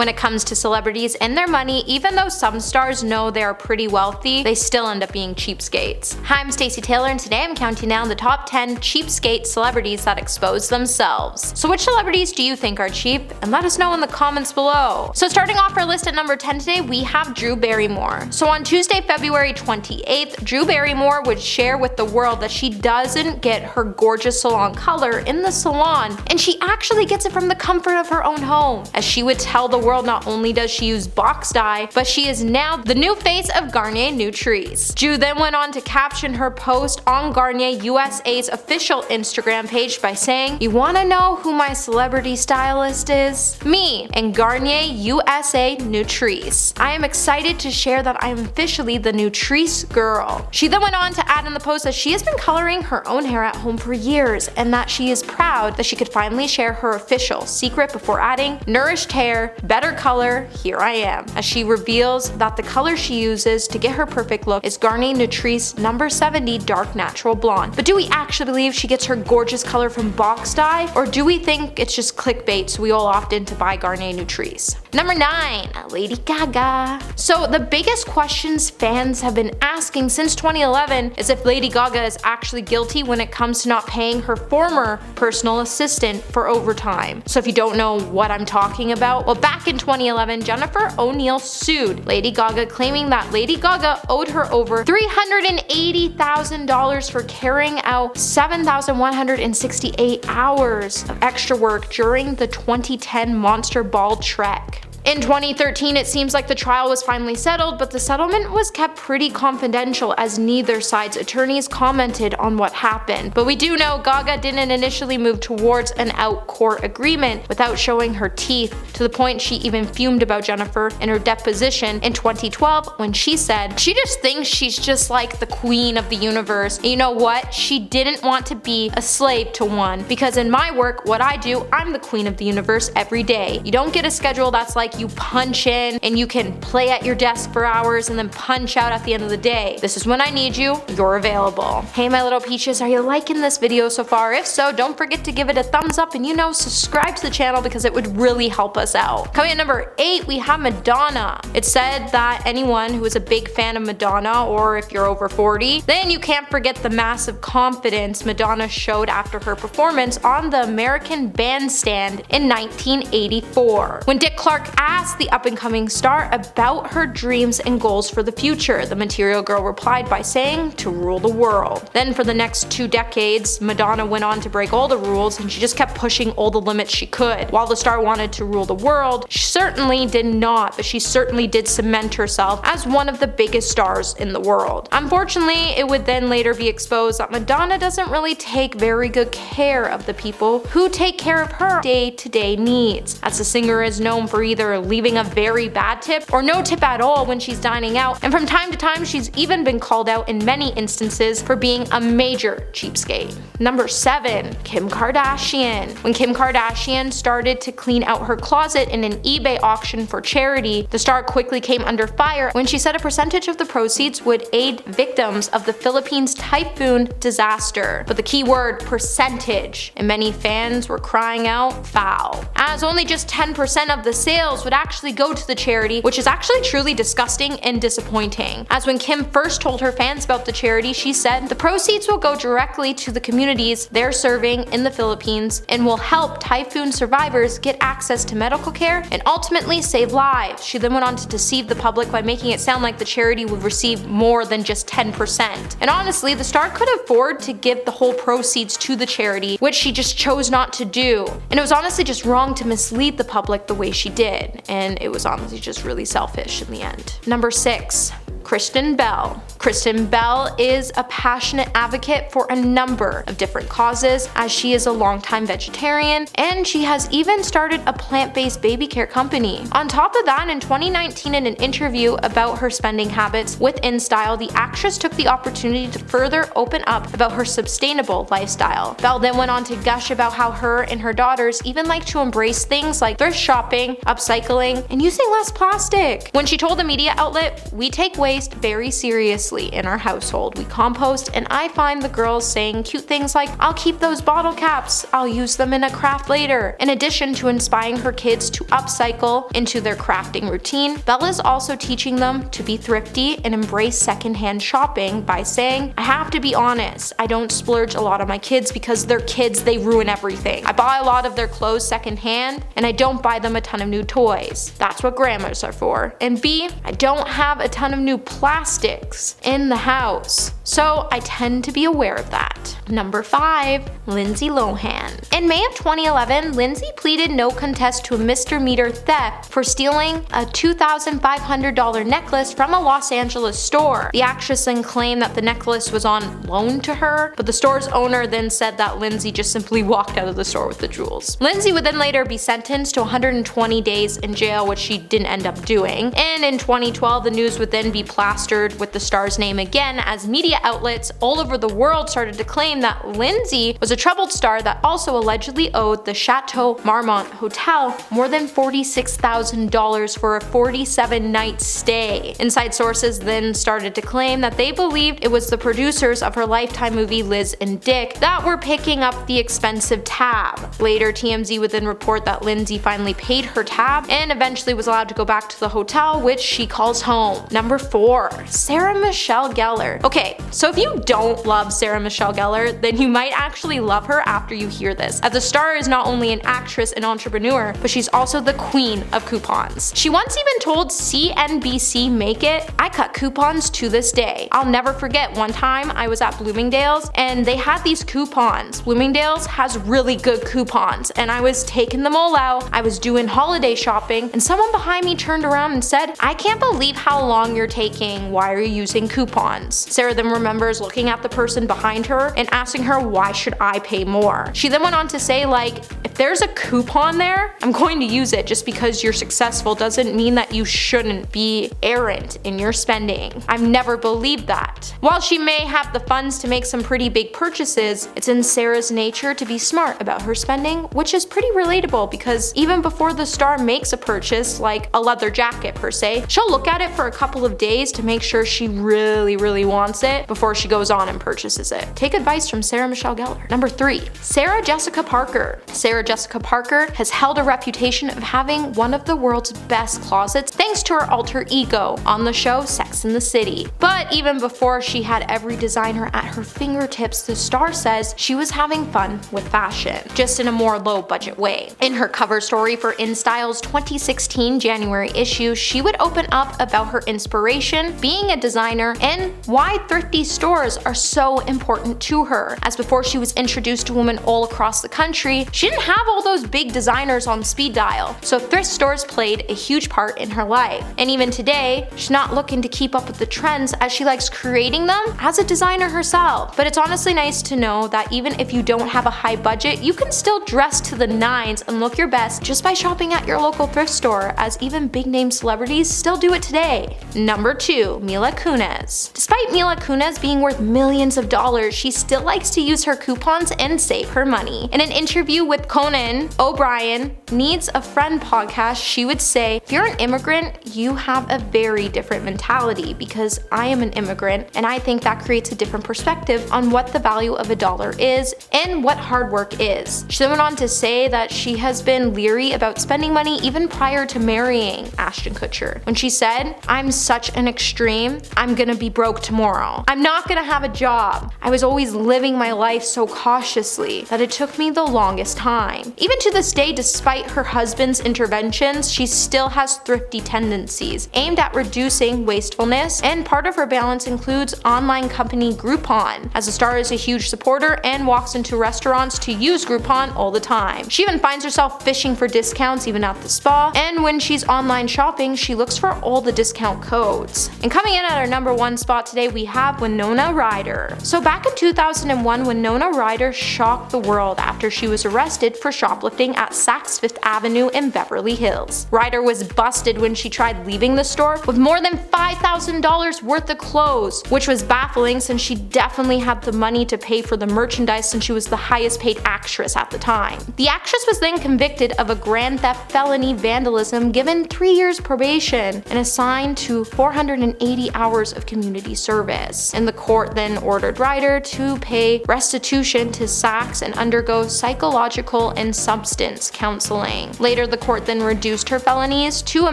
When it comes to celebrities and their money, even though some stars know they are pretty wealthy, they still end up being cheapskates. Hi, I'm Stacey Taylor, and today I'm counting down the top 10 cheapskate celebrities that expose themselves. So which celebrities do you think are cheap? And let us know in the comments below. So starting off our list at number 10 today, we have Drew Barrymore. So on Tuesday, February 28th, Drew Barrymore would share with the world that she doesn't get her gorgeous salon color in the salon, and she actually gets it from the comfort of her own home. As she would tell the world, not only does she use box dye, but she is now the new face of Garnier Nutrice. Drew then went on to caption her post on Garnier USA's official Instagram page by saying, "You wanna know who my celebrity stylist is? Me and Garnier USA Nutrice. I am excited to share that I am officially the Nutrice girl." She then went on to add in the post that she has been coloring her own hair at home for years and that she is proud that she could finally share her official secret before adding, "Nourished hair, better color, here I am," as she reveals that the color she uses to get her perfect look is Garnier Nutrice number 70 Dark Natural Blonde. But do we actually believe she gets her gorgeous color from box dye, or do we think it's just clickbait so we all opt in to buy Garnier Nutrice? Number 9. Lady Gaga. So the biggest questions fans have been asking since 2011 is if Lady Gaga is actually guilty when it comes to not paying her former personal assistant for overtime. So if you don't know what I'm talking about, well, back in 2011, Jennifer O'Neill sued Lady Gaga, claiming that Lady Gaga owed her over $380,000 for carrying out 7,168 hours of extra work during the 2010 Monster Ball trek. In 2013, it seems like the trial was finally settled, but the settlement was kept pretty confidential as neither side's attorneys commented on what happened. But we do know Gaga didn't initially move towards an out-court agreement without showing her teeth, to the point she even fumed about Jennifer in her deposition in 2012 when she said she just thinks she's just like the queen of the universe. And you know what? She didn't want to be a slave to one, because in my work, what I do, I'm the queen of the universe every day. You don't get a schedule that's like you punch in and you can play at your desk for hours and then punch out at the end of the day. This is when I need you, you're available. Hey my little peaches, are you liking this video so far? If so, don't forget to give it a thumbs up and subscribe to the channel because it would really help us out. Coming at number 8, we have Madonna. It's said that anyone who is a big fan of Madonna, or if you're over 40, then you can't forget the massive confidence Madonna showed after her performance on the American Bandstand in 1984. When Dick Clark asked the up-and-coming star about her dreams and goals for the future, the Material Girl replied by saying to rule the world. Then for the next 2 decades, Madonna went on to break all the rules and she just kept pushing all the limits she could. While the star wanted to rule the world, she certainly did not, but she certainly did cement herself as one of the biggest stars in the world. Unfortunately, it would then later be exposed that Madonna doesn't really take very good care of the people who take care of her day-to-day needs, as the singer is known for either leaving a very bad tip or no tip at all when she's dining out, and from time to time she's even been called out in many instances for being a major cheapskate. Number 7. Kim Kardashian. When Kim Kardashian started to clean out her closet in an eBay auction for charity, the star quickly came under fire when she said a percentage of the proceeds would aid victims of the Philippines typhoon disaster. But the key word, percentage, and many fans were crying out foul, as only just 10% of the sales would actually go to the charity, which is actually truly disgusting and disappointing. As when Kim first told her fans about the charity, she said, "The proceeds will go directly to the communities they're serving in the Philippines and will help typhoon survivors get access to medical care and ultimately save lives." She then went on to deceive the public by making it sound like the charity would receive more than just 10%. And honestly, the star could afford to give the whole proceeds to the charity, which she just chose not to do. And it was honestly just wrong to mislead the public the way she did, and it was honestly just really selfish in the end. Number 6. Kristen Bell. Kristen Bell is a passionate advocate for a number of different causes, as she is a longtime vegetarian and she has even started a plant-based baby care company. On top of that, in 2019, in an interview about her spending habits with InStyle, the actress took the opportunity to further open up about her sustainable lifestyle. Bell then went on to gush about how her and her daughters even like to embrace things like thrift shopping, upcycling, and using less plastic. When she told the media outlet, "We take waste waste very seriously in our household. We compost, and I find the girls saying cute things like, "I'll keep those bottle caps, I'll use them in a craft later." In addition to inspiring her kids to upcycle into their crafting routine, Bella's also teaching them to be thrifty and embrace secondhand shopping by saying, "I have to be honest, I don't splurge a lot on my kids because they're kids, they ruin everything. I buy a lot of their clothes secondhand, and I don't buy them a ton of new toys. That's what grandmas are for. And B, I don't have a ton of new plastics in the house, so I tend to be aware of that." Number 5. Lindsay Lohan. In May of 2011, Lindsay pleaded no contest to a misdemeanor theft for stealing a $2,500 necklace from a Los Angeles store. The actress then claimed that the necklace was on loan to her, but the store's owner then said that Lindsay just simply walked out of the store with the jewels. Lindsay would then later be sentenced to 120 days in jail, which she didn't end up doing. And in 2012, the news would then be plastered with the star's name again as media outlets all over the world started to claim that Lindsay was a troubled star that also allegedly owed the Chateau Marmont Hotel more than $46,000 for a 47-night stay. Inside sources then started to claim that they believed it was the producers of her Lifetime movie Liz and Dick that were picking up the expensive tab. Later, TMZ would then report that Lindsay finally paid her tab and eventually was allowed to go back to the hotel, which she calls home. Number 4. Sarah Michelle Gellar. Okay, so if you don't love Sarah Michelle Gellar, then you might actually love her after you hear this, as the star is not only an actress and entrepreneur, but she's also the queen of coupons. She once even told CNBC Make It, "I cut coupons to this day. I'll never forget one time I was at Bloomingdale's and they had these coupons. Bloomingdale's has really good coupons, and I was taking them all out. I was doing holiday shopping, and someone behind me turned around and said, 'I can't believe how long you're taking. Why are you using coupons?'" Sarah then remembers looking at the person behind her and asking her, "Why should I pay more?" She then went on to say, like, "If there's a coupon there, I'm going to use it. Just because you're successful doesn't mean that you shouldn't be errant in your spending. I've never believed that." While she may have the funds to make some pretty big purchases, it's in Sarah's nature to be smart about her spending, which is pretty relatable because even before the star makes a purchase, like a leather jacket per se, she'll look at it for a couple of days to make sure she really wants it before she goes on and purchases it. Take advice from Sarah Michelle Gellar. Number 3. Sarah Jessica Parker. Sarah Jessica Parker has held a reputation of having one of the world's best closets thanks to her alter ego on the show Sex and the City. But even before she had every designer at her fingertips, the star says she was having fun with fashion, just in a more low-budget way. In her cover story for InStyle's 2016 January issue, she would open up about her inspiration, being a designer, and why thrifty stores are so important to her. As before she was introduced to women all across the country, she didn't have all those big designers on speed dial, so thrift stores played a huge part in her life. And even today, she's not looking to keep up with the trends as she likes creating them as a designer herself. But it's honestly nice to know that even if you don't have a high budget, you can still dress to the nines and look your best just by shopping at your local thrift store, as even big name celebrities still do it today. Number 2. Mila Kunis. Despite Mila Kunis being worth millions of dollars, she still likes to use her coupons and save her money. In an interview with Conan O'Brien Needs a Friend podcast, she would say, "If you're an immigrant, you have a very different mentality because I am an immigrant, and I think that creates a different perspective on what the value of a dollar is and what hard work is." She then went on to say that she has been leery about spending money even prior to marrying Ashton Kutcher, when she said, "I'm such an extreme, I'm gonna be broke tomorrow. I'm not gonna have a job. I was always living my life so cautiously that it took me the longest time." Even to this day, despite her husband's interventions, she still has thrifty tendencies aimed at reducing wastefulness, and part of her balance includes online company Groupon, as the star is a huge supporter and walks into restaurants to use Groupon all the time. She even finds herself fishing for discounts even at the spa, and when she's online shopping, she looks for all the discount codes. And coming in at our number 1 spot today, we have Winona Ryder. So back in 2001, Winona Ryder shocked the world after she was arrested for shoplifting at Saks Fifth Avenue in Beverly Hills. Ryder was busted when she tried leaving the store with more than $5,000 worth of clothes, which was baffling since she definitely had the money to pay for the merchandise since she was the highest paid actress at the time. The actress was then convicted of a grand theft felony vandalism, given 3 years probation, and assigned to $400 480 hours of community service. And the court then ordered Ryder to pay restitution to Sachs and undergo psychological and substance counseling. Later, the court then reduced her felonies to a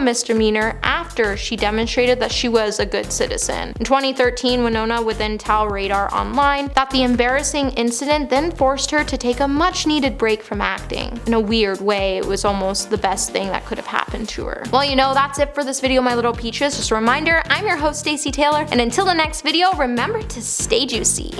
misdemeanor after she demonstrated that she was a good citizen. In 2013, Winona would then tell Radar Online that the embarrassing incident then forced her to take a much-needed break from acting. In a weird way, it was almost the best thing that could have happened to her. Well, you know, that's it for this video, my little peaches. Just a reminder, I'm your host, Stacey Taylor, and until the next video, remember to stay juicy.